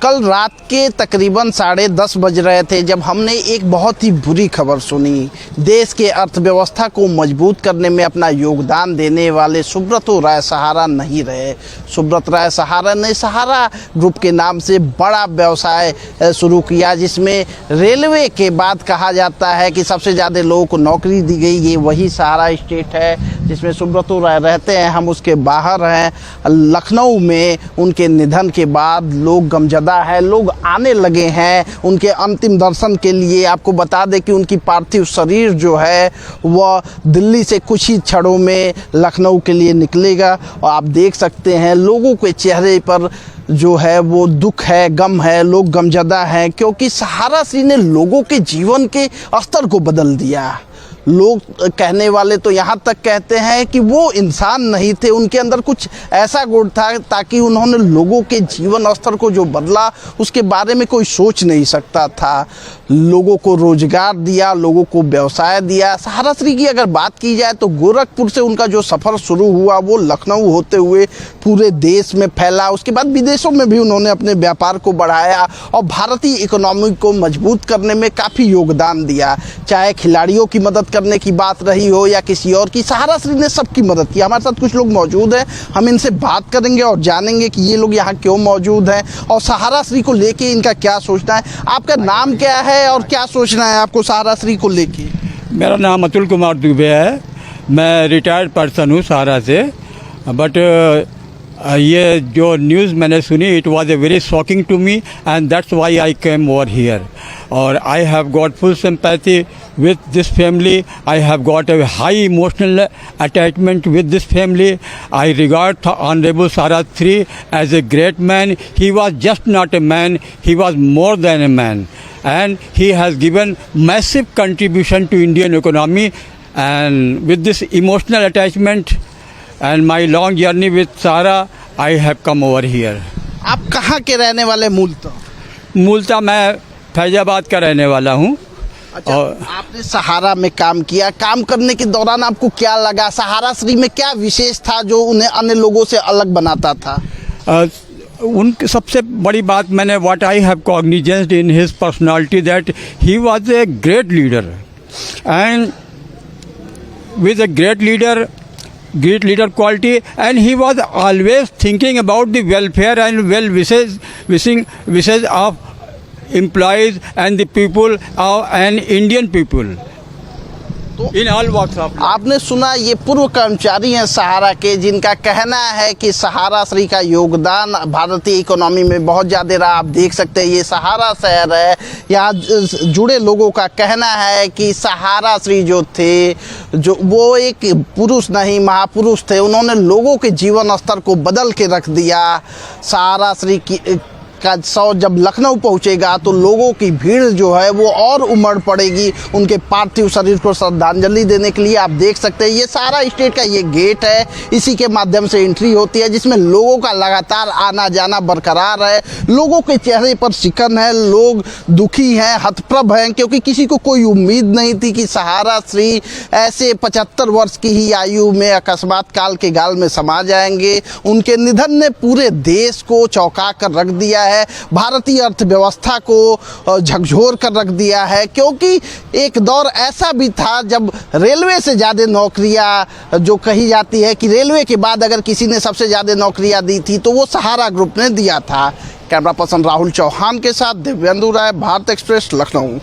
कल रात के तकरीबन 10:30 बज रहे थे जब हमने एक बहुत ही बुरी खबर सुनी। देश के अर्थव्यवस्था को मजबूत करने में अपना योगदान देने वाले सुब्रत राय सहारा नहीं रहे। सुब्रत राय सहारा ने सहारा ग्रुप के नाम से बड़ा व्यवसाय शुरू किया, जिसमें रेलवे के बाद कहा जाता है कि सबसे ज़्यादा लोगों को नौकरी दी गई। ये वही सहारा स्टेट है जिसमें सुब्रत राय रहते हैं। हम उसके बाहर हैं। लखनऊ में उनके निधन के बाद लोग गमजदा है, लोग आने लगे हैं उनके अंतिम दर्शन के लिए। आपको बता दें कि उनकी पार्थिव शरीर जो है वह दिल्ली से कुछ ही क्षणों में लखनऊ के लिए निकलेगा। और आप देख सकते हैं लोगों के चेहरे पर जो है वो दुख है, गम है, लोग गमजदा हैं, क्योंकि सहारा श्री ने लोगों के जीवन के स्तर को बदल दिया। लोग कहने वाले तो यहाँ तक कहते हैं कि वो इंसान नहीं थे, उनके अंदर कुछ ऐसा गुण था ताकि उन्होंने लोगों के जीवन स्तर को जो बदला उसके बारे में कोई सोच नहीं सकता था। लोगों को रोजगार दिया, लोगों को व्यवसाय दिया। सहारा श्री की अगर बात की जाए तो गोरखपुर से उनका जो सफ़र शुरू हुआ वो लखनऊ होते हुए पूरे देश में फैला। उसके बाद विदेशों में भी उन्होंने अपने व्यापार को बढ़ाया और भारतीय इकोनॉमी को मजबूत करने में काफ़ी योगदान दिया। चाहे खिलाड़ियों की मदद करने की बात रही हो या किसी और की, सहारा श्री ने सबकी मदद की। हमारे साथ कुछ लोग मौजूद हैं, हम इनसे बात करेंगे और जानेंगे कि ये लोग यहाँ क्यों मौजूद हैं और सहारा श्री को लेके इनका क्या सोचना है। आपका नाम क्या है और क्या सोचना है आपको सहारा श्री को लेके? मेरा नाम अतुल कुमार दुबे है। मैं रिटायर्ड पर्सन हूँ सहारा से। बट ये जो न्यूज़ मैंने सुनी, it was a very shocking to me and that's why I came over here. और I have got full sympathy with this family. I have got a high emotional attachment with this family. I regard Honorable Sahara Shri as a great man. He was just not a man, he was more than a man. And he has given massive contribution to Indian economy. And with this emotional attachment and my long journey with Sahara, I have come over here. आप कहाँ के रहने वाले मूलतः? मूलतः मैं फैजाबाद का रहने वाला हूँ। अच्छा, आपने सहारा में काम किया, काम करने के दौरान आपको क्या लगा? सहारा श्री में क्या विशेष था जो उन्हें अन्य लोगों से अलग बनाता था? उनकी सबसे बड़ी बात मैंने what I have cognizanced in his personality that he was a great leader and with a great leader quality, and he was always thinking about the welfare and well wishes of employees and the people and Indian people in all walks of life. आपने सुना ये पूर्व कर्मचारी हैं सहारा के, जिनका कहना है कि सहारा श्री का योगदान भारतीय इकोनॉमी में बहुत ज़्यादा रहा। आप देख सकते हैं ये सहारा शहर है, यहाँ जुड़े लोगों का कहना है कि सहारा श्री जो थे जो वो एक पुरुष नहीं महापुरुष थे। उन्होंने लोगों के जीवन स्तर को बदल के रख दिया। सहारा श्री की का शव जब लखनऊ पहुंचेगा तो लोगों की भीड़ जो है वो और उमड़ पड़ेगी उनके पार्थिव शरीर को श्रद्धांजलि देने के लिए। आप देख सकते हैं ये सहारा स्टेट का ये गेट है, इसी के माध्यम से एंट्री होती है, जिसमें लोगों का लगातार आना जाना बरकरार है। लोगों के चेहरे पर शिकन है, लोग दुखी हैं, हतप्रभ हैं, क्योंकि किसी को कोई उम्मीद नहीं थी कि सहारा श्री ऐसे 75 वर्ष की ही आयु में अकस्मात काल के गाल में समा जाएंगे। उनके निधन ने पूरे देश को चौंका कर रख दिया है, भारतीय अर्थव्यवस्था को झकझोर कर रख दिया है, क्योंकि एक दौर ऐसा भी था जब रेलवे से ज़्यादा नौकरियां जो कही जाती है कि रेलवे के बाद अगर किसी ने सबसे ज़्यादा नौकरियां दी थी तो वो सहारा ग्रुप ने दिया था। कैमरा पर्सन राहुल चौहान के साथ दिव्येंदु राय, भारत एक्सप्रेस, लखनऊ।